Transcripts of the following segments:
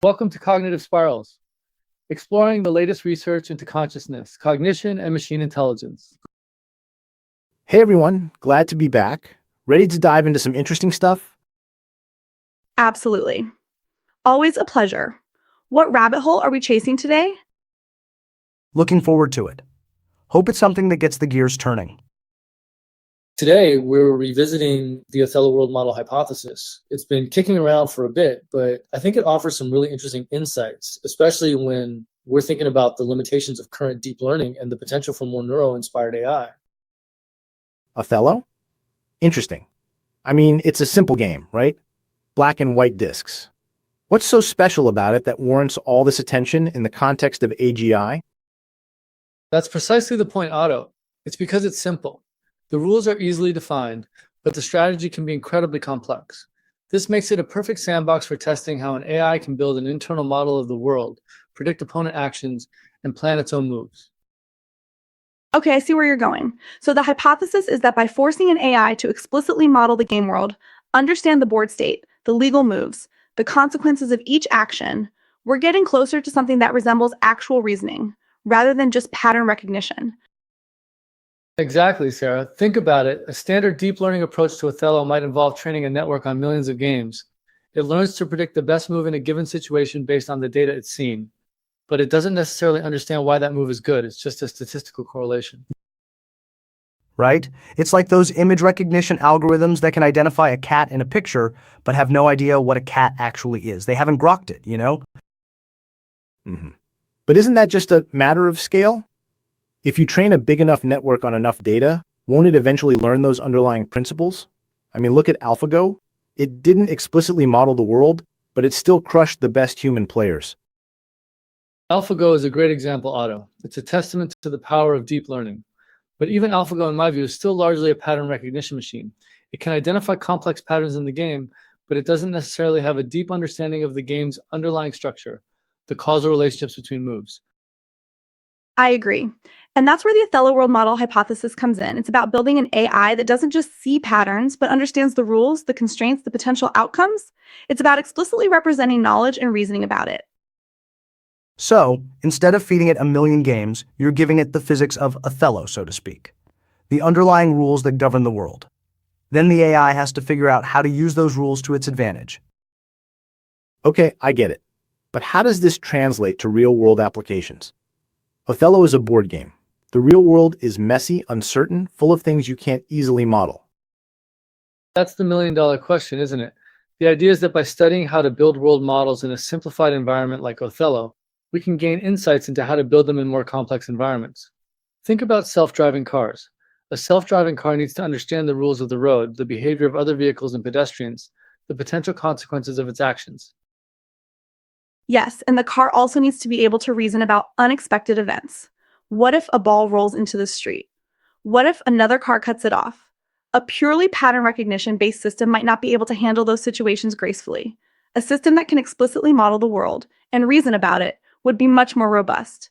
Welcome to Cognitive Spirals, exploring the latest research into consciousness, cognition, and machine intelligence. Hey everyone, glad to be back. Ready to dive into some interesting stuff? Absolutely. Always a pleasure. What rabbit hole are we chasing today? Looking forward to it. Hope it's something that gets the gears turning. Today, we're revisiting the Othello World Model Hypothesis. It's been kicking around for a bit, but I think it offers some really interesting insights, especially when we're thinking about the limitations of current deep learning and the potential for more neuro-inspired AI. Othello? Interesting. I mean, it's a simple game, right? Black and white discs. What's so special about it that warrants all this attention in the context of AGI? That's precisely the point, Otto. It's because it's simple. The rules are easily defined, but the strategy can be incredibly complex. This makes it a perfect sandbox for testing how an AI can build an internal model of the world, predict opponent actions, and plan its own moves. Okay, I see where you're going. So the hypothesis is that by forcing an AI to explicitly model the game world, understand the board state, the legal moves, the consequences of each action, we're getting closer to something that resembles actual reasoning, rather than just pattern recognition. Exactly, Sarah. Think about it. A standard deep learning approach to Othello might involve training a network on millions of games. It learns to predict the best move in a given situation based on the data it's seen, but it doesn't necessarily understand why that move is good. It's just a statistical correlation. Right? It's like those image recognition algorithms that can identify a cat in a picture, but have no idea what a cat actually is. They haven't grokked it, you know? But isn't that just a matter of scale? If you train a big enough network on enough data, won't it eventually learn those underlying principles? I mean, look at AlphaGo. It didn't explicitly model the world, but it still crushed the best human players. AlphaGo is a great example, Otto. It's a testament to the power of deep learning. But even AlphaGo, in my view, is still largely a pattern recognition machine. It can identify complex patterns in the game, but it doesn't necessarily have a deep understanding of the game's underlying structure, the causal relationships between moves. I agree. And that's where the Othello World Model Hypothesis comes in. It's about building an AI that doesn't just see patterns, but understands the rules, the constraints, the potential outcomes. It's about explicitly representing knowledge and reasoning about it. So, instead of feeding it a million games, you're giving it the physics of Othello, so to speak, the underlying rules that govern the world. Then the AI has to figure out how to use those rules to its advantage. Okay, I get it. But how does this translate to real-world applications? Othello is a board game. The real world is messy, uncertain, full of things you can't easily model. That's the million-dollar question, isn't it? The idea is that by studying how to build world models in a simplified environment like Othello, we can gain insights into how to build them in more complex environments. Think about self-driving cars. A self-driving car needs to understand the rules of the road, the behavior of other vehicles and pedestrians, the potential consequences of its actions. Yes, and the car also needs to be able to reason about unexpected events. What if a ball rolls into the street? What if another car cuts it off? A purely pattern recognition-based system might not be able to handle those situations gracefully. A system that can explicitly model the world and reason about it would be much more robust.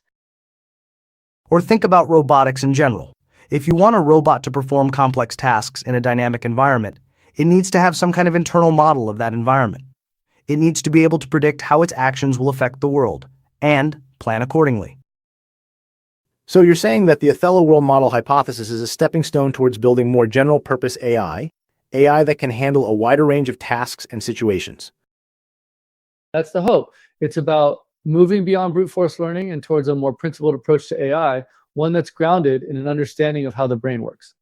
Or think about robotics in general. If you want a robot to perform complex tasks in a dynamic environment, it needs to have some kind of internal model of that environment. It needs to be able to predict how its actions will affect the world, and plan accordingly. So you're saying that the Othello World Model Hypothesis is a stepping stone towards building more general-purpose AI that can handle a wider range of tasks and situations. That's the hope. It's about moving beyond brute force learning and towards a more principled approach to AI, one that's grounded in an understanding of how the brain works.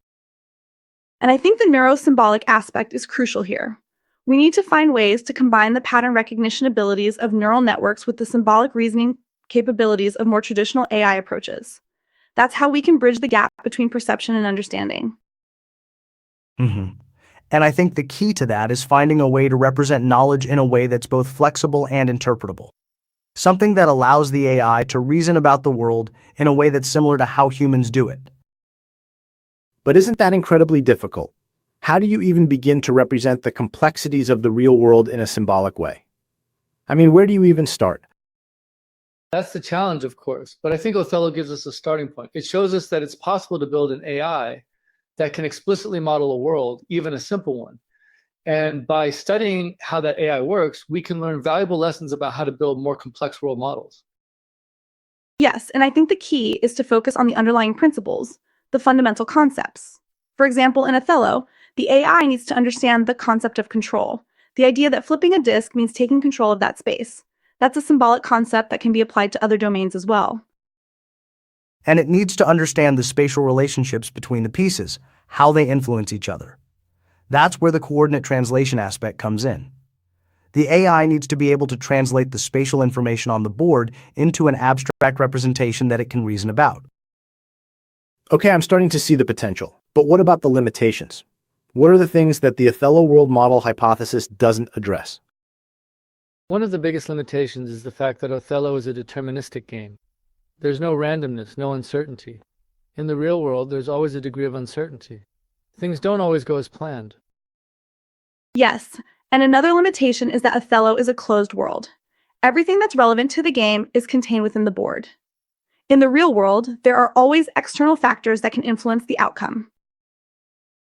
And I think the neuro-symbolic aspect is crucial here. We need to find ways to combine the pattern recognition abilities of neural networks with the symbolic reasoning capabilities of more traditional AI approaches. That's how we can bridge the gap between perception and understanding. And I think the key to that is finding a way to represent knowledge in a way that's both flexible and interpretable. Something that allows the AI to reason about the world in a way that's similar to how humans do it. But isn't that incredibly difficult? How do you even begin to represent the complexities of the real world in a symbolic way? I mean, where do you even start? That's the challenge, of course, but I think Othello gives us a starting point. It shows us that it's possible to build an AI that can explicitly model a world, even a simple one. And by studying how that AI works, we can learn valuable lessons about how to build more complex world models. Yes, and I think the key is to focus on the underlying principles, the fundamental concepts. For example, in Othello, the AI needs to understand the concept of control, the idea that flipping a disk means taking control of that space. That's a symbolic concept that can be applied to other domains as well. And it needs to understand the spatial relationships between the pieces, how they influence each other. That's where the coordinate translation aspect comes in. The AI needs to be able to translate the spatial information on the board into an abstract representation that it can reason about. Okay, I'm starting to see the potential, but what about the limitations? What are the things that the Othello World Model Hypothesis doesn't address? One of the biggest limitations is the fact that Othello is a deterministic game. There's no randomness, no uncertainty. In the real world, there's always a degree of uncertainty. Things don't always go as planned. Yes, and another limitation is that Othello is a closed world. Everything that's relevant to the game is contained within the board. In the real world, there are always external factors that can influence the outcome.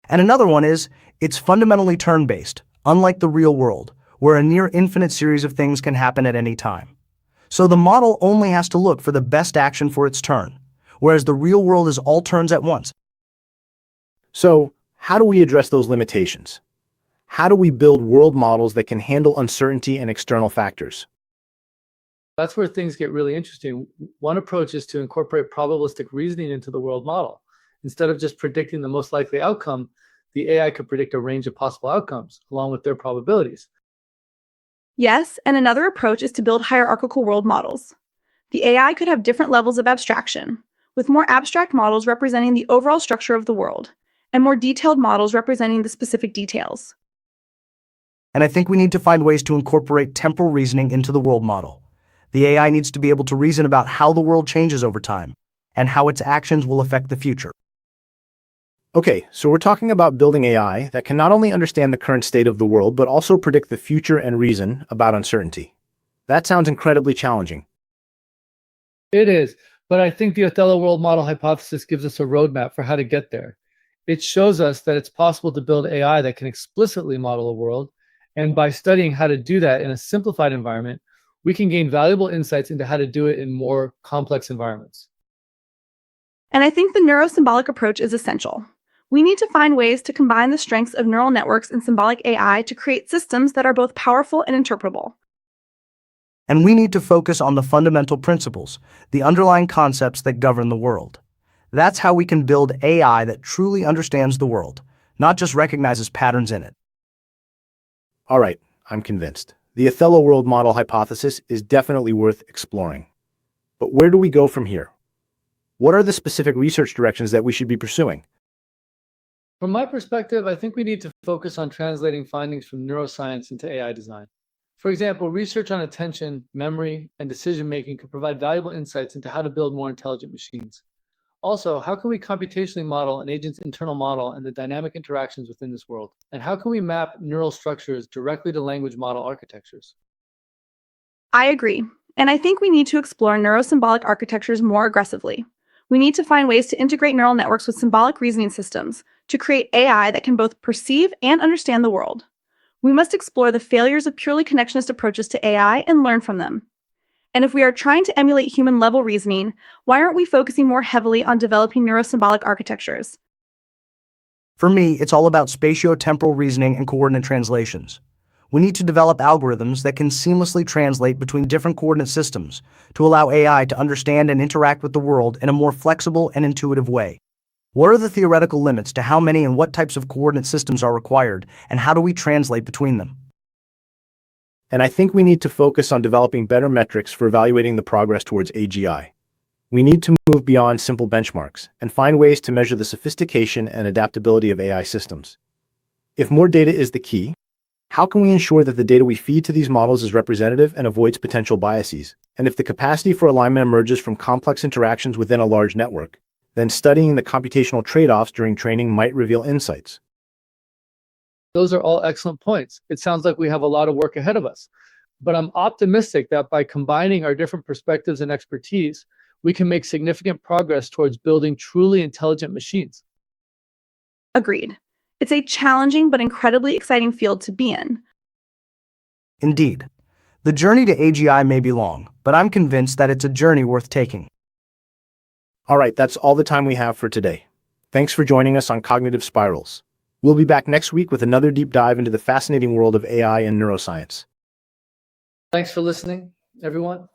And another one is, it's fundamentally turn-based, unlike the real world, where a near infinite series of things can happen at any time. So the model only has to look for the best action for its turn, whereas the real world is all turns at once. So, how do we address those limitations? How do we build world models that can handle uncertainty and external factors? That's where things get really interesting. One approach is to incorporate probabilistic reasoning into the world model. Instead of just predicting the most likely outcome, the AI could predict a range of possible outcomes along with their probabilities. Yes, and another approach is to build hierarchical world models. The AI could have different levels of abstraction, with more abstract models representing the overall structure of the world, and more detailed models representing the specific details. And I think we need to find ways to incorporate temporal reasoning into the world model. The AI needs to be able to reason about how the world changes over time, and how its actions will affect the future. Okay, so we're talking about building AI that can not only understand the current state of the world, but also predict the future and reason about uncertainty. That sounds incredibly challenging. It is, but I think the Othello World Model Hypothesis gives us a roadmap for how to get there. It shows us that it's possible to build AI that can explicitly model a world, and by studying how to do that in a simplified environment, we can gain valuable insights into how to do it in more complex environments. And I think the neuro-symbolic approach is essential. We need to find ways to combine the strengths of neural networks and symbolic AI to create systems that are both powerful and interpretable. And we need to focus on the fundamental principles, the underlying concepts that govern the world. That's how we can build AI that truly understands the world, not just recognizes patterns in it. All right, I'm convinced. The Othello World Model Hypothesis is definitely worth exploring. But where do we go from here? What are the specific research directions that we should be pursuing? From my perspective, I think we need to focus on translating findings from neuroscience into AI design. For example, research on attention, memory, and decision-making could provide valuable insights into how to build more intelligent machines. Also, how can we computationally model an agent's internal model and the dynamic interactions within this world? And how can we map neural structures directly to language model architectures? I agree, and I think we need to explore neuro-symbolic architectures more aggressively. We need to find ways to integrate neural networks with symbolic reasoning systems to create AI that can both perceive and understand the world. We must explore the failures of purely connectionist approaches to AI and learn from them. And if we are trying to emulate human-level reasoning, why aren't we focusing more heavily on developing neuro-symbolic architectures? For me, it's all about spatiotemporal reasoning and coordinate translations. We need to develop algorithms that can seamlessly translate between different coordinate systems to allow AI to understand and interact with the world in a more flexible and intuitive way. What are the theoretical limits to how many and what types of coordinate systems are required, and how do we translate between them? And I think we need to focus on developing better metrics for evaluating the progress towards AGI. We need to move beyond simple benchmarks and find ways to measure the sophistication and adaptability of AI systems. If more data is the key, how can we ensure that the data we feed to these models is representative and avoids potential biases? And if the capacity for alignment emerges from complex interactions within a large network, then studying the computational trade-offs during training might reveal insights. Those are all excellent points. It sounds like we have a lot of work ahead of us, but I'm optimistic that by combining our different perspectives and expertise, we can make significant progress towards building truly intelligent machines. Agreed. It's a challenging but incredibly exciting field to be in. Indeed, the journey to AGI may be long, but I'm convinced that it's a journey worth taking. All right, that's all the time we have for today. Thanks for joining us on Cognitive Spirals. We'll be back next week with another deep dive into the fascinating world of AI and neuroscience. Thanks for listening, everyone.